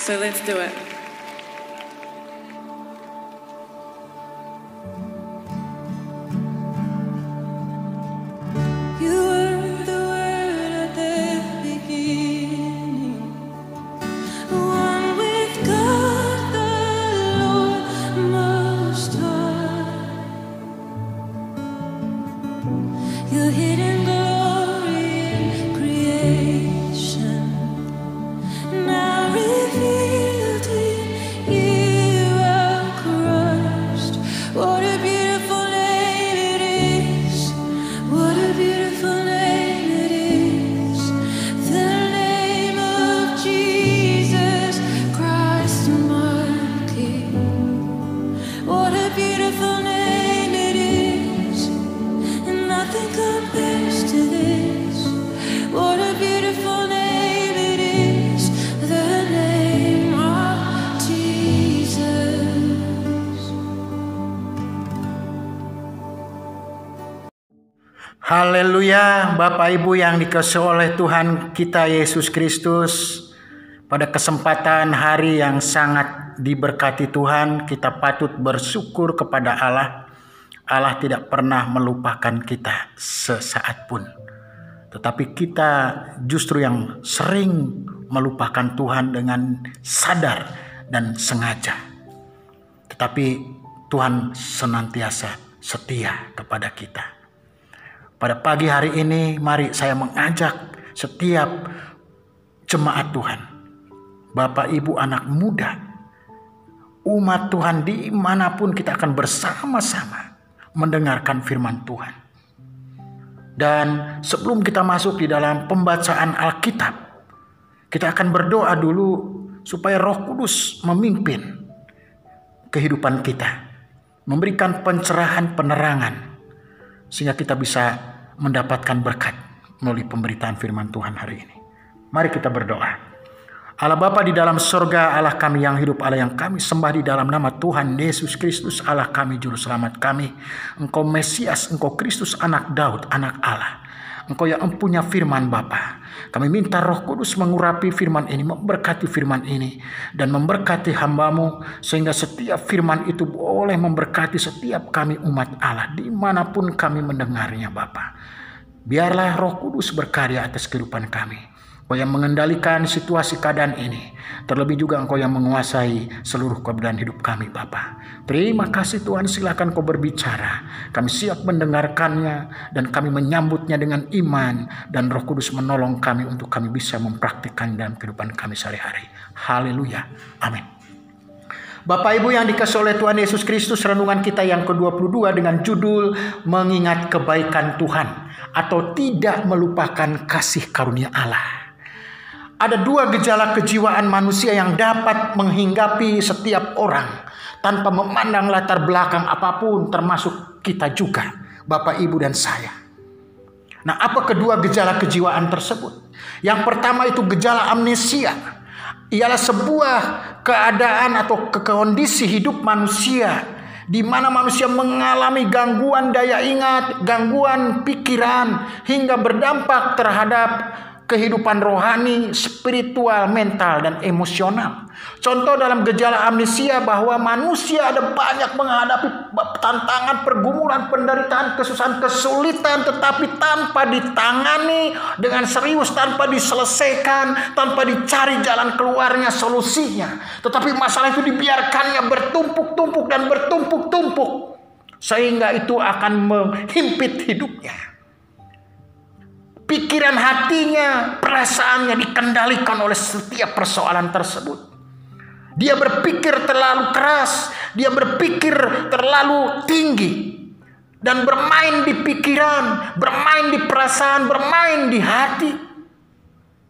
So let's do it. Haleluya, Bapak Ibu yang dikasihi oleh Tuhan kita Yesus Kristus. Pada kesempatan hari yang sangat diberkati Tuhan, kita patut bersyukur kepada Allah. Allah tidak pernah melupakan kita sesaat pun. Tetapi kita justru yang sering melupakan Tuhan dengan sadar dan sengaja. Tetapi Tuhan senantiasa setia kepada kita. Pada pagi hari ini, mari saya mengajak setiap jemaat Tuhan, Bapak Ibu anak muda, umat Tuhan dimanapun kita akan bersama-sama mendengarkan firman Tuhan. Dan sebelum kita masuk di dalam pembacaan Alkitab, kita akan berdoa dulu supaya Roh Kudus memimpin kehidupan kita, memberikan pencerahan, penerangan, sehingga kita bisa mendapatkan berkat melalui pemberitaan firman Tuhan hari ini. Mari kita berdoa. Allah Bapa di dalam sorga, Allah kami yang hidup, Allah yang kami sembah di dalam nama Tuhan Yesus Kristus, Allah kami juru selamat kami. Engkau Mesias, Engkau Kristus anak Daud, anak Allah. Engkau yang empunya firman Bapa. Kami minta Roh Kudus mengurapi firman ini, memberkati firman ini, dan memberkati hamba-Mu, sehingga setiap firman itu boleh memberkati setiap kami umat Allah, dimanapun kami mendengarnya Bapa. Biarlah Roh Kudus berkarya atas kehidupan kami. Engkau yang mengendalikan situasi keadaan ini. Terlebih juga Engkau yang menguasai seluruh keadaan hidup kami Bapa. Terima kasih Tuhan, silakan Kau berbicara. Kami siap mendengarkannya dan kami menyambutnya dengan iman. Dan Roh Kudus menolong kami untuk kami bisa mempraktikkan dalam kehidupan kami sehari-hari. Haleluya. Amin. Bapak Ibu yang dikasihi oleh Tuhan Yesus Kristus, renungan kita yang ke-22 dengan judul Mengingat Kebaikan Tuhan atau Tidak Melupakan Kasih Karunia Allah. Ada dua gejala kejiwaan manusia yang dapat menghinggapi setiap orang tanpa memandang latar belakang apapun, termasuk kita juga, Bapak, Ibu, dan saya. Nah, apa kedua gejala kejiwaan tersebut? Yang pertama itu gejala amnesia. Ialah sebuah keadaan atau kondisi hidup manusia di mana manusia mengalami gangguan daya ingat, gangguan pikiran, hingga berdampak terhadap kehidupan rohani, spiritual, mental, dan emosional. Contoh dalam gejala amnesia bahwa manusia ada banyak menghadapi tantangan, pergumulan, penderitaan, kesusahan, kesulitan, tetapi tanpa ditangani dengan serius, tanpa diselesaikan, tanpa dicari jalan keluarnya, solusinya. Tetapi masalah itu dibiarkannya bertumpuk-tumpuk dan bertumpuk-tumpuk, sehingga itu akan menghimpit hidupnya. Pikiran hatinya, perasaannya dikendalikan oleh setiap persoalan tersebut. Dia berpikir terlalu keras, dia berpikir terlalu tinggi, dan bermain di pikiran, bermain di perasaan, bermain di hati,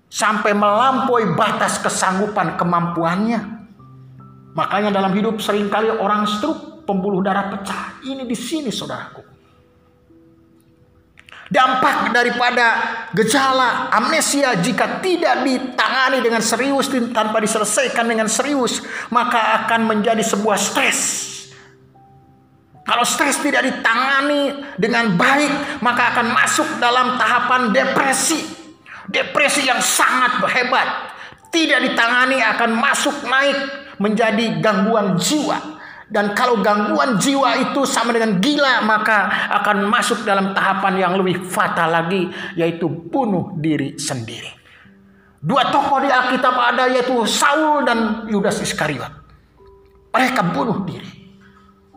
sampai melampaui batas kesanggupan kemampuannya. Makanya dalam hidup seringkali orang stroke, pembuluh darah pecah. Ini di sini saudaraku. Dampak daripada gejala amnesia jika tidak ditangani dengan serius, tanpa diselesaikan dengan serius, maka akan menjadi sebuah stres. Kalau stres tidak ditangani dengan baik, maka akan masuk dalam tahapan depresi. Depresi yang sangat hebat. tidak ditangani akan masuk naik menjadi gangguan jiwa. Dan kalau gangguan jiwa itu sama dengan gila, maka akan masuk dalam tahapan yang lebih fatal lagi, yaitu bunuh diri sendiri. Dua tokoh di Alkitab ada, yaitu Saul dan Yudas Iskariot. Mereka bunuh diri.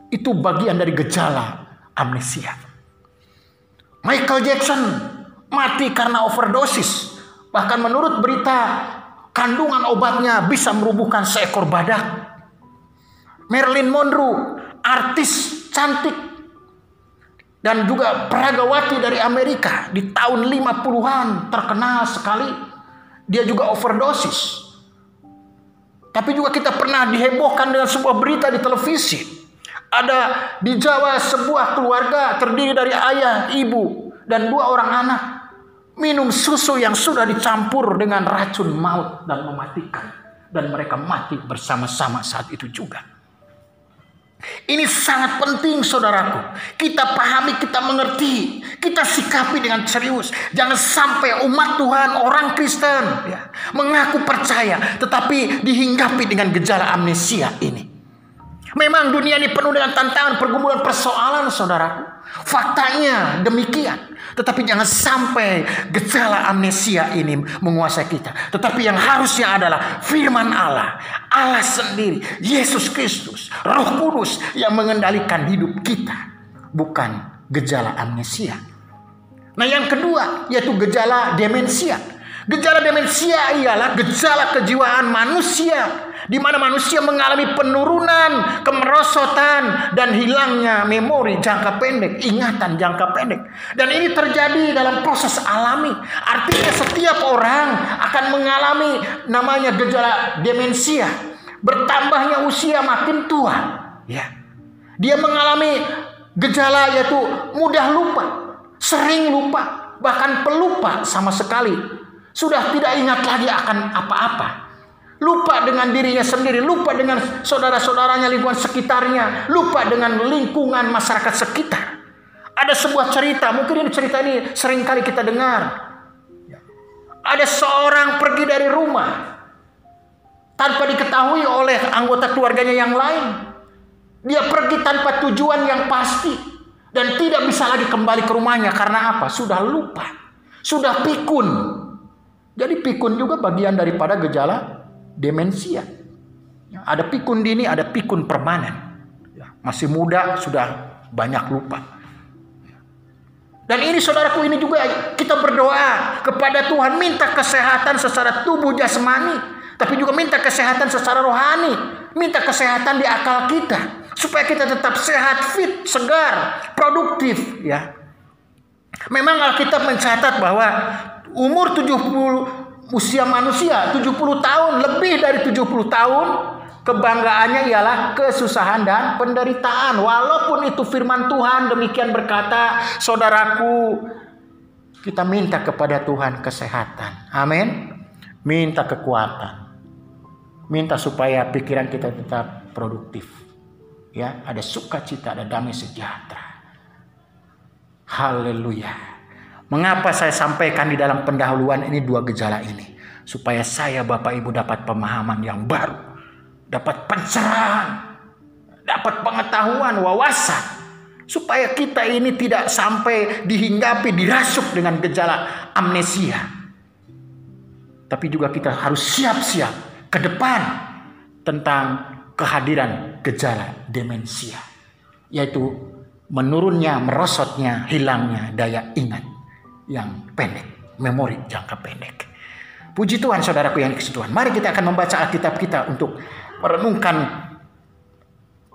Itu bagian dari gejala amnesia. Michael Jackson mati karena overdosis. Bahkan menurut berita, kandungan obatnya bisa merubuhkan seekor badak. Marilyn Monroe, artis cantik dan juga peragawati dari Amerika, di tahun 50-an terkenal sekali. Dia juga overdosis. Tapi juga kita pernah dihebohkan dengan sebuah berita di televisi. Ada di Jawa sebuah keluarga terdiri dari ayah, ibu, dan 2 orang anak minum susu yang sudah dicampur dengan racun maut dan mematikan. Dan mereka mati bersama-sama saat itu juga. Ini sangat penting, saudaraku. Kita pahami, kita mengerti, kita sikapi dengan serius. Jangan sampai umat Tuhan, orang Kristen, mengaku percaya, tetapi dihinggapi dengan gejala amnesia ini. Memang dunia ini penuh dengan tantangan, pergumulan, persoalan, saudaraku. Faktanya demikian. Tetapi jangan sampai gejala amnesia ini menguasai kita. Tetapi yang harusnya adalah firman Allah, Allah sendiri, Yesus Kristus, Roh Kudus yang mengendalikan hidup kita. Bukan gejala amnesia. Nah, yang kedua yaitu gejala demensia. Gejala demensia ialah gejala kejiwaan manusia, di mana manusia mengalami penurunan, kemerosotan, dan hilangnya memori jangka pendek, ingatan jangka pendek. Dan ini terjadi dalam proses alami. Artinya setiap orang akan mengalami namanya gejala demensia. Bertambahnya usia makin tua, dia mengalami gejala yaitu mudah lupa, sering lupa, bahkan pelupa sama sekali. Sudah tidak ingat lagi akan apa-apa. Lupa dengan dirinya sendiri, lupa dengan saudara-saudaranya, lingkungan sekitarnya, lupa dengan lingkungan masyarakat sekitar. Ada sebuah cerita, mungkin ini cerita ini sering kali kita dengar. Ada seorang pergi dari rumah tanpa diketahui oleh anggota keluarganya yang lain. Dia pergi tanpa tujuan yang pasti dan tidak bisa lagi kembali ke rumahnya. Karena apa? Sudah lupa, sudah pikun. Jadi pikun juga bagian daripada gejala demensia. Ada pikun dini, ada pikun permanen. Masih muda sudah banyak lupa. Dan ini saudaraku, ini juga kita berdoa kepada Tuhan, minta kesehatan secara tubuh jasmani, tapi juga minta kesehatan secara rohani, minta kesehatan di akal kita, supaya kita tetap sehat, fit, segar, produktif. Memang Alkitab mencatat bahwa umur usia manusia 70 tahun, lebih dari 70 tahun, kebanggaannya ialah kesusahan dan penderitaan. Walaupun itu firman Tuhan demikian berkata, saudaraku, kita minta kepada Tuhan kesehatan. Amin. Minta kekuatan. Minta supaya pikiran kita tetap produktif. Ada sukacita, ada damai sejahtera. Haleluya. Mengapa saya sampaikan di dalam pendahuluan ini 2 gejala ini? Supaya saya, Bapak Ibu, dapat pemahaman yang baru. Dapat pencerahan. Dapat pengetahuan, wawasan. Supaya kita ini tidak sampai dihinggapi, dirasuk dengan gejala amnesia. Tapi juga kita harus siap-siap ke depan tentang kehadiran gejala demensia. Yaitu menurunnya, merosotnya, hilangnya daya ingat yang pendek, memori jangka pendek. Puji Tuhan, saudaraku yang dikasihi Tuhan. Mari kita akan membaca Alkitab kita untuk merenungkan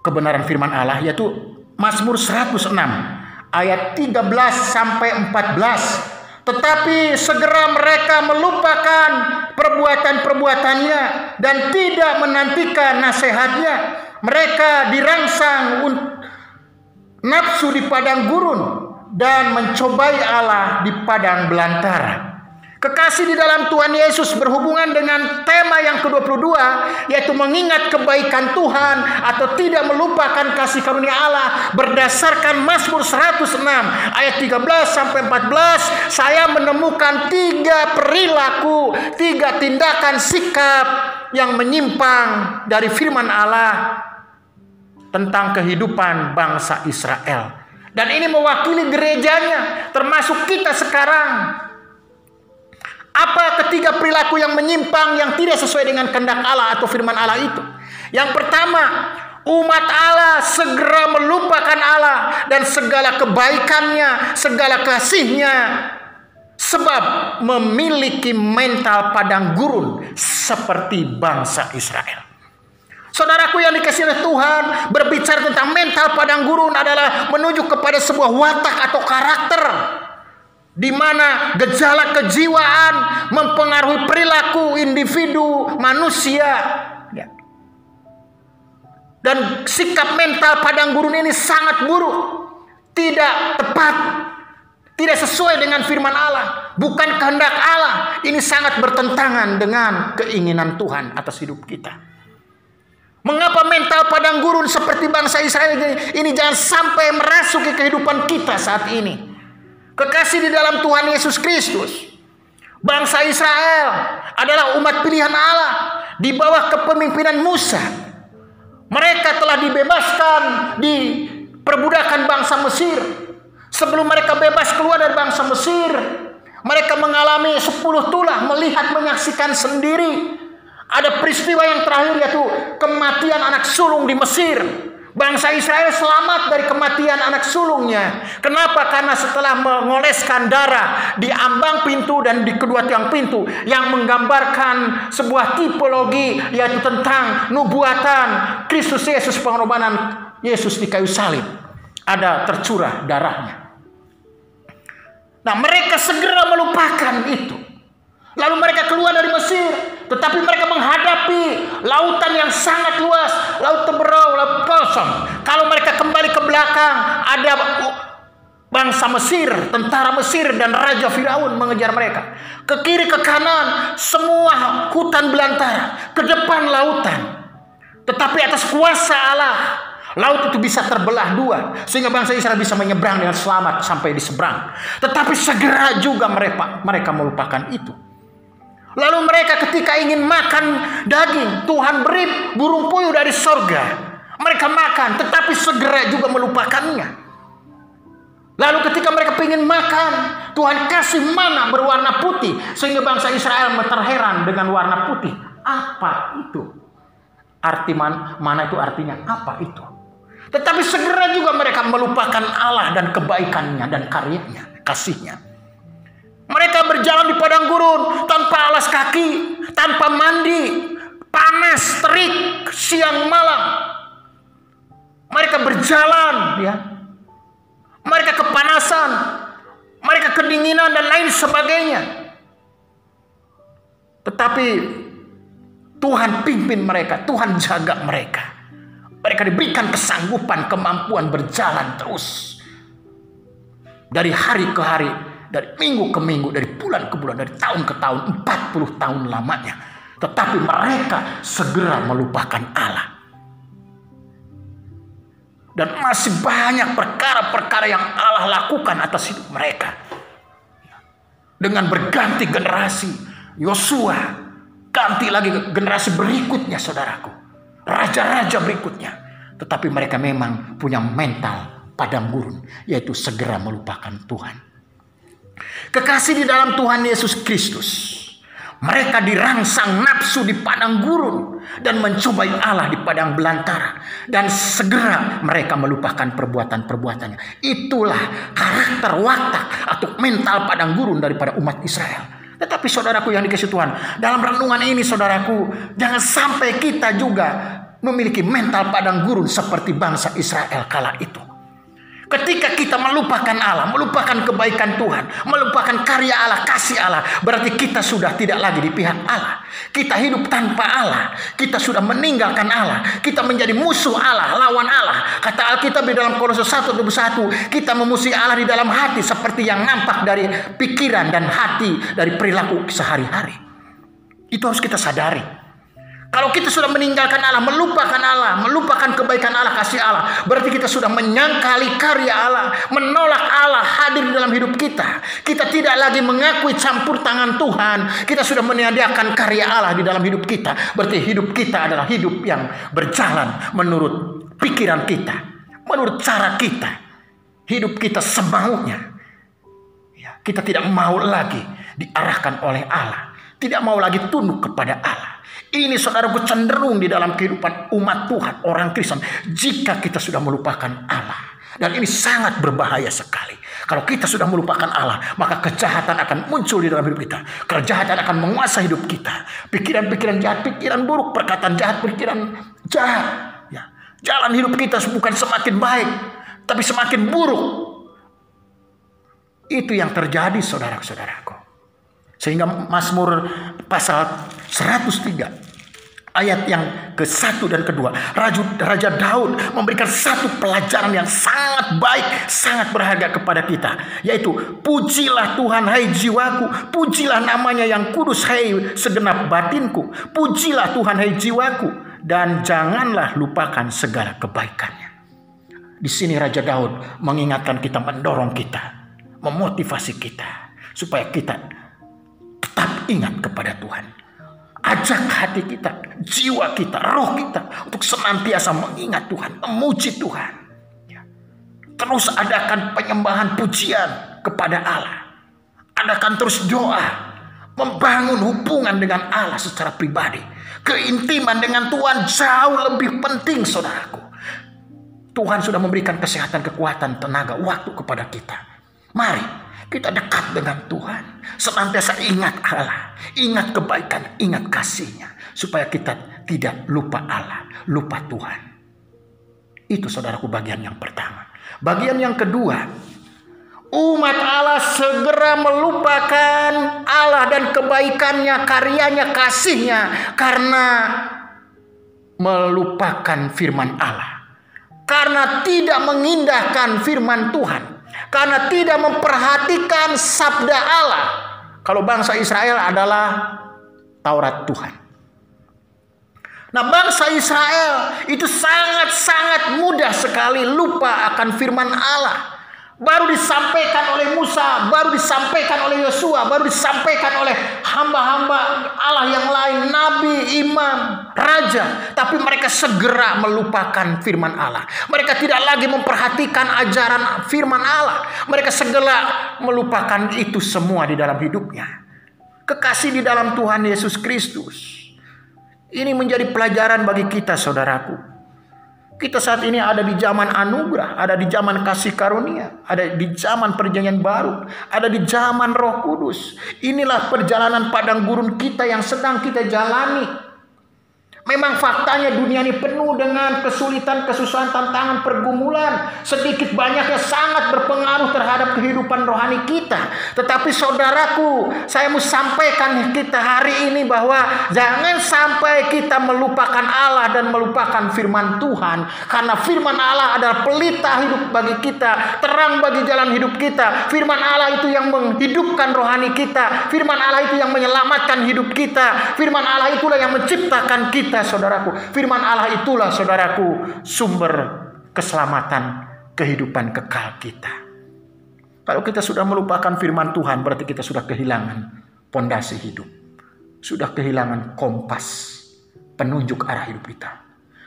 kebenaran firman Allah, yaitu Mazmur 106 ayat 13 sampai 14. Tetapi segera mereka melupakan perbuatan-perbuatannya dan tidak menantikan nasihatnya. Mereka dirangsang nafsu di padang gurun dan mencobai Allah di padang belantara. Kekasih di dalam Tuhan Yesus berhubungan dengan tema yang ke-22, yaitu mengingat kebaikan Tuhan atau tidak melupakan kasih karunia Allah. Berdasarkan Mazmur 106 ayat 13 sampai 14, saya menemukan 3 perilaku, 3 tindakan sikap yang menyimpang dari firman Allah tentang kehidupan bangsa Israel. Dan ini mewakili gerejanya, termasuk kita sekarang. Apa ketiga perilaku yang menyimpang yang tidak sesuai dengan kehendak Allah atau firman Allah itu? Yang pertama, umat Allah segera melupakan Allah dan segala kebaikannya, segala kasihnya, sebab memiliki mental padang gurun seperti bangsa Israel. Saudaraku yang dikasihi oleh Tuhan, berbicara tentang mental padang gurun adalah menuju kepada sebuah watak atau karakter, di mana gejala kejiwaan mempengaruhi perilaku individu manusia. Dan sikap mental padang gurun ini sangat buruk, tidak tepat, tidak sesuai dengan firman Allah, bukan kehendak Allah. Ini sangat bertentangan dengan keinginan Tuhan atas hidup kita. Mengapa mental padang gurun seperti bangsa Israel ini jangan sampai merasuki kehidupan kita saat ini? Kekasih di dalam Tuhan Yesus Kristus, bangsa Israel adalah umat pilihan Allah di bawah kepemimpinan Musa. Mereka telah dibebaskan di perbudakan bangsa Mesir. Sebelum mereka bebas keluar dari bangsa Mesir, mereka mengalami 10 tulah, melihat, menyaksikan sendiri. Ada peristiwa yang terakhir, yaitu kematian anak sulung di Mesir. Bangsa Israel selamat dari kematian anak sulungnya. Kenapa? Karena setelah mengoleskan darah di ambang pintu dan di kedua tiang pintu, yang menggambarkan sebuah tipologi, yaitu tentang nubuatan Kristus Yesus, pengorbanan Yesus di kayu salib, ada tercurah darahnya. Nah, mereka segera melupakan itu. Lalu mereka keluar dari Mesir, tetapi mereka menghadapi lautan yang sangat luas, laut Teberau, laut kosong. Kalau mereka kembali ke belakang, ada bangsa Mesir, tentara Mesir dan Raja Firaun mengejar mereka. Ke kiri, ke kanan, semua hutan belantara, ke depan lautan. Tetapi atas kuasa Allah, laut itu bisa terbelah 2, sehingga bangsa Israel bisa menyeberang dengan selamat sampai di seberang. Tetapi segera juga mereka melupakan itu. Lalu mereka ketika ingin makan daging, Tuhan beri burung puyuh dari sorga. Mereka makan, tetapi segera juga melupakannya. Lalu ketika mereka ingin makan, Tuhan kasih mana berwarna putih, sehingga bangsa Israel terheran dengan warna putih. Apa itu? Arti mana itu artinya? Apa itu? Tetapi segera juga mereka melupakan Allah dan kebaikannya dan karyanya, kasihnya. Mereka berjalan di padang gurun tanpa alas kaki, tanpa mandi, panas, terik, siang malam. Mereka berjalan, ya. Mereka kepanasan, mereka kedinginan dan lain sebagainya. Tetapi Tuhan pimpin mereka, Tuhan jaga mereka. Mereka diberikan kesanggupan, kemampuan berjalan terus. Dari hari ke hari, dari minggu ke minggu, dari bulan ke bulan, dari tahun ke tahun, 40 tahun lamanya. Tetapi mereka segera melupakan Allah. Dan masih banyak perkara-perkara yang Allah lakukan atas hidup mereka. Dengan berganti generasi, Yosua, ganti lagi generasi berikutnya, saudaraku. Raja-raja berikutnya. Tetapi mereka memang punya mental padang gurun, yaitu segera melupakan Tuhan. Kekasih di dalam Tuhan Yesus Kristus, mereka dirangsang nafsu di padang gurun dan mencobai Allah di padang belantara, dan segera mereka melupakan perbuatan-perbuatannya. Itulah karakter watak atau mental padang gurun daripada umat Israel. Tetapi saudaraku yang dikasihi Tuhan, dalam renungan ini saudaraku, jangan sampai kita juga memiliki mental padang gurun seperti bangsa Israel kala itu. Ketika kita melupakan Allah, melupakan kebaikan Tuhan, melupakan karya Allah, kasih Allah, berarti kita sudah tidak lagi di pihak Allah. Kita hidup tanpa Allah. Kita sudah meninggalkan Allah. Kita menjadi musuh Allah, lawan Allah. Kata Alkitab di dalam Kolose 1:21, kita memusuhi Allah di dalam hati seperti yang nampak dari pikiran dan hati dari perilaku sehari-hari. Itu harus kita sadari. Kalau kita sudah meninggalkan Allah, melupakan kebaikan Allah, kasih Allah, berarti kita sudah menyangkali karya Allah, menolak Allah hadir di dalam hidup kita. Kita tidak lagi mengakui campur tangan Tuhan. Kita sudah meniadakan karya Allah di dalam hidup kita. Berarti hidup kita adalah hidup yang berjalan menurut pikiran kita, menurut cara kita. Hidup kita semaunya. Ya, kita tidak mau lagi diarahkan oleh Allah. Tidak mau lagi tunduk kepada Allah. Ini saudaraku cenderung di dalam kehidupan umat Tuhan, orang Kristen, jika kita sudah melupakan Allah. Dan ini sangat berbahaya sekali. Kalau kita sudah melupakan Allah, maka kejahatan akan muncul di dalam hidup kita. Kejahatan akan menguasai hidup kita. Pikiran-pikiran jahat, pikiran buruk, perkataan jahat, pikiran jahat. Ya. Jalan hidup kita bukan semakin baik, tapi semakin buruk. Itu yang terjadi saudara-saudaraku. Sehingga Mazmur pasal 103 ayat yang ke-1 dan ke-2, Raja Daud memberikan satu pelajaran yang sangat baik, sangat berharga kepada kita, yaitu pujilah Tuhan hai jiwaku, pujilah namanya yang kudus hai segenap batinku, pujilah Tuhan hai jiwaku, dan janganlah lupakan segala kebaikannya. Di sini Raja Daud mengingatkan kita, mendorong kita, memotivasi kita supaya kita tetap ingat kepada Tuhan. Ajak hati kita, jiwa kita, roh kita untuk senantiasa mengingat Tuhan, memuji Tuhan. Ya. Terus adakan penyembahan pujian kepada Allah. Adakan terus doa, membangun hubungan dengan Allah secara pribadi. Keintiman dengan Tuhan jauh lebih penting, saudaraku. Tuhan sudah memberikan kesehatan, kekuatan, tenaga, waktu kepada kita. Mari kita dekat dengan Tuhan. Senantiasa ingat Allah, ingat kebaikan, ingat kasih-Nya, supaya kita tidak lupa Allah, lupa Tuhan. Itu saudaraku bagian yang pertama. Bagian yang kedua, umat Allah segera melupakan Allah dan kebaikannya, karyanya, kasih-Nya, karena melupakan firman Allah. Karena tidak mengindahkan firman Tuhan. Karena tidak memperhatikan sabda Allah. Kalau bangsa Israel adalah Taurat Tuhan. Nah, bangsa Israel itu sangat-sangat mudah sekali lupa akan firman Allah. Baru disampaikan oleh Musa, baru disampaikan oleh Yosua, baru disampaikan oleh hamba-hamba Allah yang lain, nabi, imam, raja. Tapi mereka segera melupakan firman Allah. Mereka tidak lagi memperhatikan ajaran firman Allah. Mereka segera melupakan itu semua di dalam hidupnya. Kekasih di dalam Tuhan Yesus Kristus. Ini menjadi pelajaran bagi kita, saudaraku. Kita saat ini ada di zaman anugerah, ada di zaman kasih karunia, ada di zaman perjanjian baru, ada di zaman Roh Kudus. Inilah perjalanan padang gurun kita yang sedang kita jalani. Memang faktanya dunia ini penuh dengan kesulitan, kesusahan, tantangan, pergumulan. Sedikit banyaknya sangat berpengaruh terhadap kehidupan rohani kita. Tetapi saudaraku, saya mau sampaikan kita hari ini bahwa jangan sampai kita melupakan Allah dan melupakan firman Tuhan. Karena firman Allah adalah pelita hidup bagi kita, terang bagi jalan hidup kita. Firman Allah itu yang menghidupkan rohani kita. Firman Allah itu yang menyelamatkan hidup kita. Firman Allah itulah yang menciptakan kita. Saudaraku, firman Allah itulah saudaraku sumber keselamatan kehidupan kekal kita. Kalau kita sudah melupakan firman Tuhan, berarti kita sudah kehilangan pondasi hidup, sudah kehilangan kompas penunjuk arah hidup kita.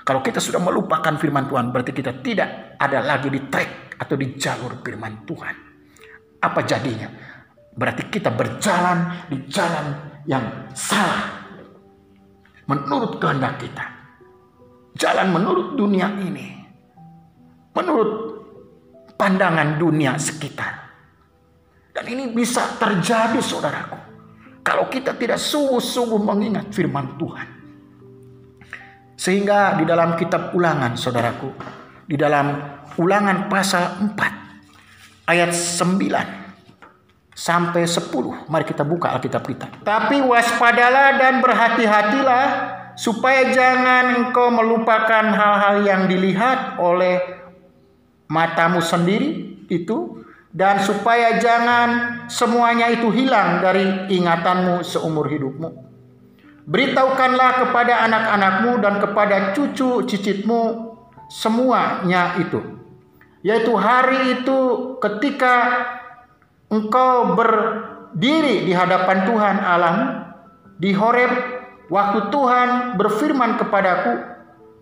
Kalau kita sudah melupakan firman Tuhan, berarti kita tidak ada lagi di track atau di jalur firman Tuhan. Apa jadinya? Berarti kita berjalan di jalan yang salah menurut kehendak kita. Jalan menurut dunia ini, menurut pandangan dunia sekitar. Dan ini bisa terjadi, saudaraku, kalau kita tidak sungguh-sungguh mengingat firman Tuhan. Sehingga di dalam kitab Ulangan, saudaraku, di dalam Ulangan pasal 4 ayat 9 sampai 10. Mari kita buka Alkitab kita. Tapi waspadalah dan berhati-hatilah supaya jangan engkau melupakan hal-hal yang dilihat oleh matamu sendiri itu, dan supaya jangan semuanya itu hilang dari ingatanmu seumur hidupmu. Beritahukanlah kepada anak-anakmu dan kepada cucu cicitmu semuanya itu, yaitu hari itu ketika engkau berdiri di hadapan Tuhan Allahmu di Horeb, waktu Tuhan berfirman kepadaku,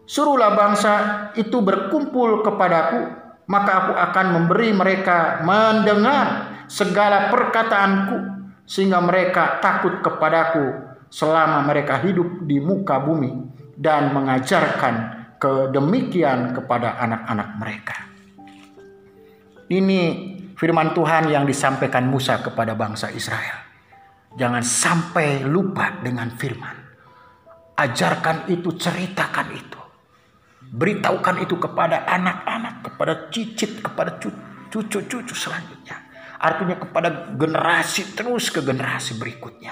suruhlah bangsa itu berkumpul kepadaku, maka aku akan memberi mereka mendengar segala perkataanku, sehingga mereka takut kepadaku selama mereka hidup di muka bumi, dan mengajarkan kedemikian kepada anak-anak mereka. Ini firman Tuhan yang disampaikan Musa kepada bangsa Israel. Jangan sampai lupa dengan firman. Ajarkan itu, ceritakan itu. Beritahukan itu kepada anak-anak, kepada cicit, kepada cucu-cucu selanjutnya. Artinya kepada generasi, terus ke generasi berikutnya.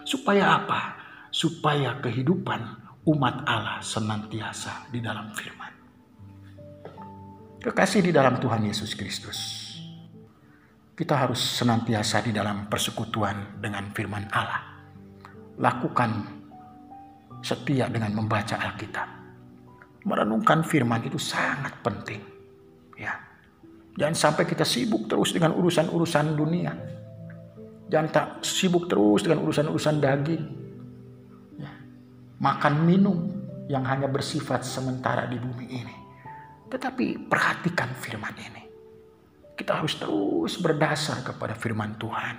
Supaya apa? Supaya kehidupan umat Allah senantiasa di dalam firman. Kekasih di dalam Tuhan Yesus Kristus, kita harus senantiasa di dalam persekutuan dengan firman Allah. Lakukan setia dengan membaca Alkitab. Merenungkan firman itu sangat penting. Ya. Jangan sampai kita sibuk terus dengan urusan-urusan dunia. Jangan tak sibuk terus dengan urusan-urusan daging. Ya. Makan minum yang hanya bersifat sementara di bumi ini. Tetapi perhatikan firman ini. Kita harus terus berdasar kepada firman Tuhan.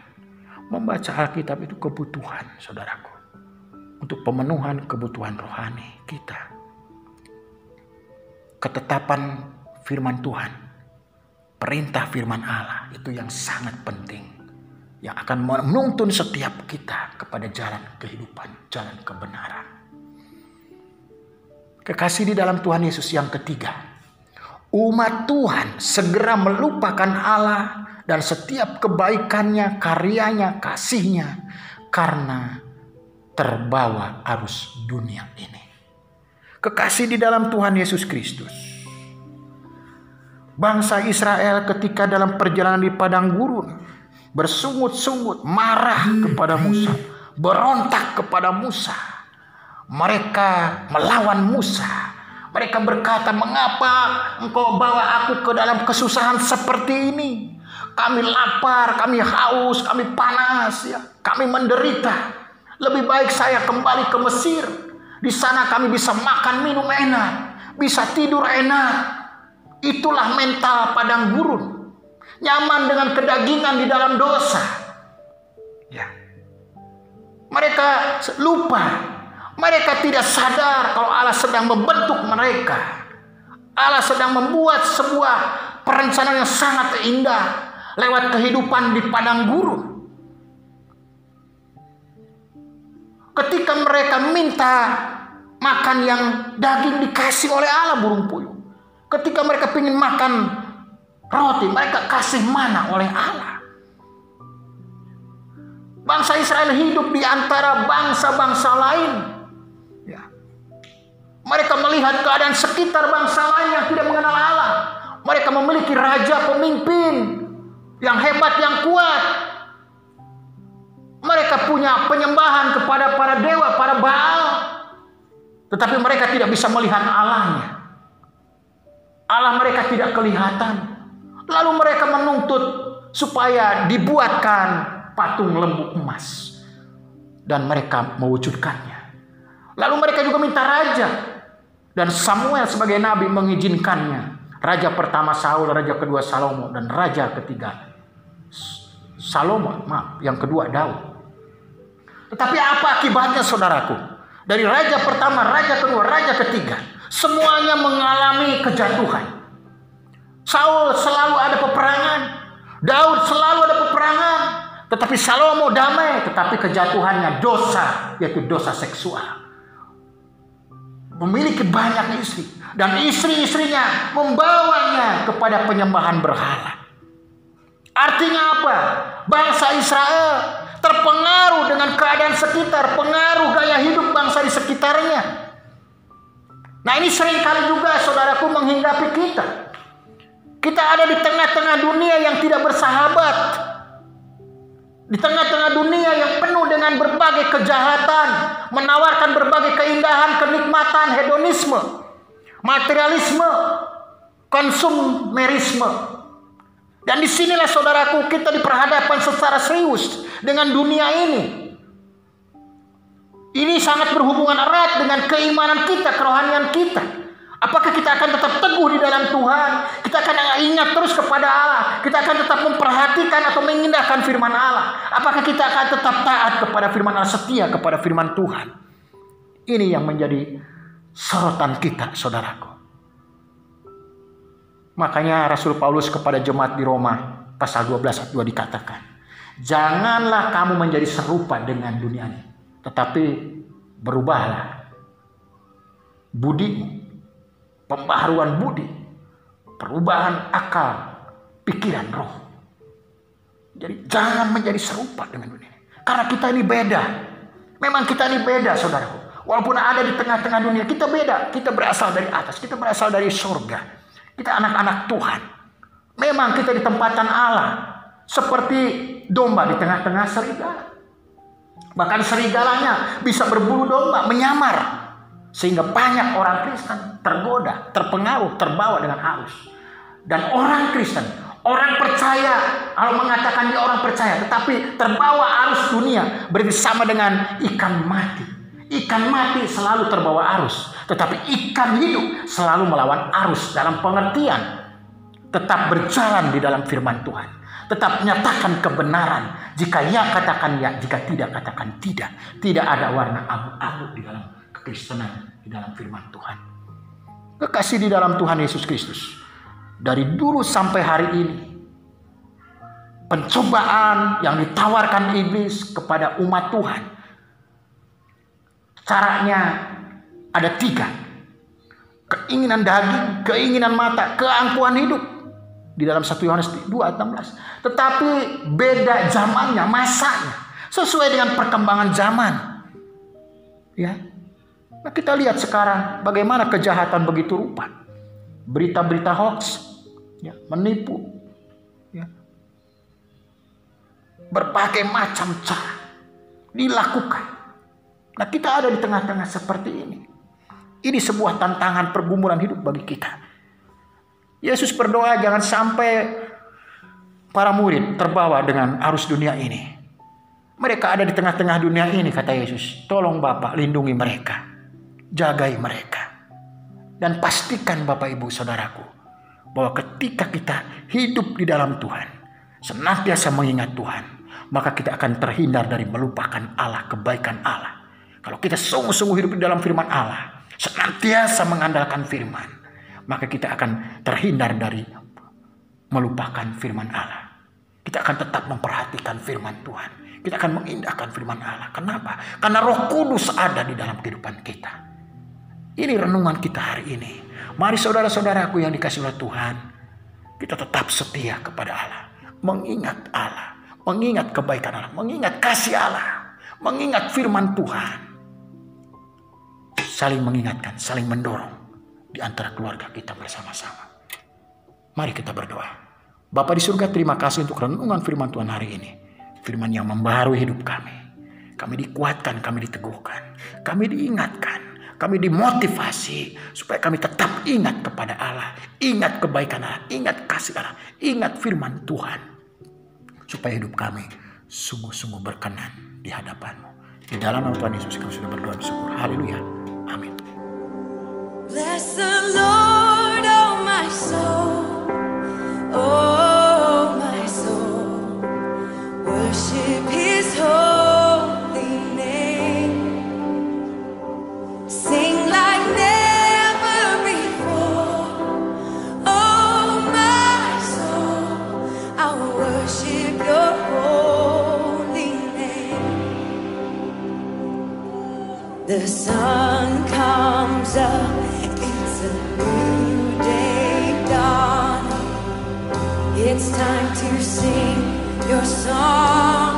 Membaca Alkitab itu kebutuhan, saudaraku. Untuk pemenuhan kebutuhan rohani kita. Ketetapan firman Tuhan, perintah firman Allah itu yang sangat penting. Yang akan menuntun setiap kita kepada jalan kehidupan, jalan kebenaran. Kekasih di dalam Tuhan Yesus, yang ketiga, umat Tuhan segera melupakan Allah dan setiap kebaikannya, karyanya, kasihnya, karena terbawa arus dunia ini. Kekasih di dalam Tuhan Yesus Kristus, bangsa Israel ketika dalam perjalanan di padang gurun bersungut-sungut, marah kepada Musa, berontak kepada Musa. Mereka melawan Musa. Mereka berkata, mengapa engkau bawa aku ke dalam kesusahan seperti ini? Kami lapar, kami haus, kami panas, ya. Kami menderita. Lebih baik saya kembali ke Mesir. Di sana kami bisa makan minum enak, bisa tidur enak. Itulah mental padang gurun. Nyaman dengan kedagingan di dalam dosa. Ya. Mereka lupa. Mereka tidak sadar kalau Allah sedang membentuk mereka. Allah sedang membuat sebuah perencanaan yang sangat indah lewat kehidupan di padang gurun. Ketika mereka minta makan yang daging, dikasih oleh Allah burung puyuh. Ketika mereka ingin makan roti, mereka kasih mana oleh Allah. Bangsa Israel hidup di antara bangsa-bangsa lain. Ya. Mereka melihat keadaan sekitar bangsa lain yang tidak mengenal Allah. Mereka memiliki raja pemimpin yang hebat, yang kuat. Mereka punya penyembahan kepada para dewa, para Baal. Tetapi mereka tidak bisa melihat Allahnya. Allah mereka tidak kelihatan. Lalu mereka menuntut supaya dibuatkan patung lembu emas. Dan mereka mewujudkannya. Lalu mereka juga minta raja. Dan Samuel sebagai nabi mengizinkannya. Raja pertama Saul, raja kedua Salomo, dan raja ketiga yang kedua Daud. Tetapi apa akibatnya, saudaraku? Dari raja pertama, raja kedua, raja ketiga, semuanya mengalami kejatuhan. Saul selalu ada peperangan, Daud selalu ada peperangan, tetapi Salomo damai, tetapi kejatuhannya dosa, yaitu dosa seksual. memiliki banyak istri, dan istri-istrinya membawanya kepada penyembahan berhala. Artinya apa? Bangsa Israel terpengaruh dengan keadaan sekitar, pengaruh gaya hidup bangsa di sekitarnya. Nah, ini seringkali juga saudaraku menghinggapi kita. Kita ada di tengah-tengah dunia yang tidak bersahabat. Di tengah-tengah dunia yang penuh dengan berbagai kejahatan, menawarkan berbagai keindahan, kenikmatan, hedonisme, materialisme, konsumerisme. Dan disinilah saudaraku kita diperhadapkan secara serius dengan dunia ini. Ini sangat berhubungan erat dengan keimanan kita, kerohanian kita. Apakah kita akan tetap teguh di dalam Tuhan? Kita akan ingat terus kepada Allah. Kita akan tetap memperhatikan atau mengindahkan firman Allah. Apakah kita akan tetap taat kepada firman Allah, setia kepada firman Tuhan? Ini yang menjadi sorotan kita, saudaraku. Makanya Rasul Paulus kepada jemaat di Roma pasal 12 ayat 2 dikatakan, janganlah kamu menjadi serupa dengan dunia ini, tetapi berubahlah budimu, pembaharuan budi, perubahan akal, pikiran, roh. Jadi jangan menjadi serupa dengan dunia ini. Karena kita ini beda. Memang kita ini beda, saudaraku. Walaupun ada di tengah-tengah dunia, kita beda. Kita berasal dari atas, kita berasal dari surga. Kita anak-anak Tuhan. Memang kita di tempatan Allah. Seperti domba di tengah-tengah serigala. Bahkan serigalanya bisa berbulu domba, menyamar. Sehingga banyak orang Kristen tergoda, terpengaruh, terbawa dengan arus. Dan orang Kristen, orang percaya, kalau mengatakan dia orang percaya, tetapi terbawa arus dunia, berarti sama dengan ikan mati. Ikan mati selalu terbawa arus, tetapi ikan hidup selalu melawan arus dalam pengertian tetap berjalan di dalam firman Tuhan, tetap menyatakan kebenaran. Jika ya katakan ya, jika tidak katakan tidak. Tidak ada warna abu-abu di dalam kekristenan, di dalam firman Tuhan. Kekasih di dalam Tuhan Yesus Kristus, dari dulu sampai hari ini, pencobaan yang ditawarkan iblis kepada umat Tuhan, caranya ada 3. Keinginan daging, keinginan mata, keangkuhan hidup. Di dalam 1 Yohanes 2 ayat 16. Tetapi beda zamannya, masanya. Sesuai dengan perkembangan zaman. Ya. Nah, kita lihat sekarang bagaimana kejahatan begitu rupa. Berita-berita hoax, ya, menipu. Ya. Berbagai macam cara dilakukan. Nah, kita ada di tengah-tengah seperti ini. Ini sebuah tantangan pergumulan hidup bagi kita. Yesus berdoa jangan sampai para murid terbawa dengan arus dunia ini. Mereka ada di tengah-tengah dunia ini, kata Yesus. Tolong Bapa, lindungi mereka. Jagai mereka. Dan pastikan Bapak Ibu Saudaraku, bahwa ketika kita hidup di dalam Tuhan, senantiasa mengingat Tuhan, maka kita akan terhindar dari melupakan Allah, kebaikan Allah. Kalau kita sungguh-sungguh hidup di dalam firman Allah, senantiasa mengandalkan firman, maka kita akan terhindar dari melupakan firman Allah. Kita akan tetap memperhatikan firman Tuhan. Kita akan mengindahkan firman Allah. Kenapa? Karena Roh Kudus ada di dalam kehidupan kita. Ini renungan kita hari ini. Mari saudara-saudaraku yang dikasihi oleh Tuhan, kita tetap setia kepada Allah. Mengingat Allah, mengingat kebaikan Allah, mengingat kasih Allah, mengingat firman Tuhan. Saling mengingatkan, saling mendorong di antara keluarga kita bersama-sama. Mari kita berdoa. Bapa di surga, terima kasih untuk renungan firman Tuhan hari ini. Firman yang membaharui hidup kami. Kami dikuatkan, kami diteguhkan, kami diingatkan, kami dimotivasi supaya kami tetap ingat kepada Allah, ingat kebaikan Allah, ingat kasih Allah, ingat firman Tuhan, supaya hidup kami sungguh-sungguh berkenan di hadapan-Mu. Di dalam nama Tuhan Yesus kami sudah berdoa bersyukur. Haleluya. Amin. Bless the Lord, oh my soul, oh my soul, worship His holy name, sing like never before, oh my soul, I worship Your holy name. The the sun comes up, it's a new day dawn. It's time to sing your song.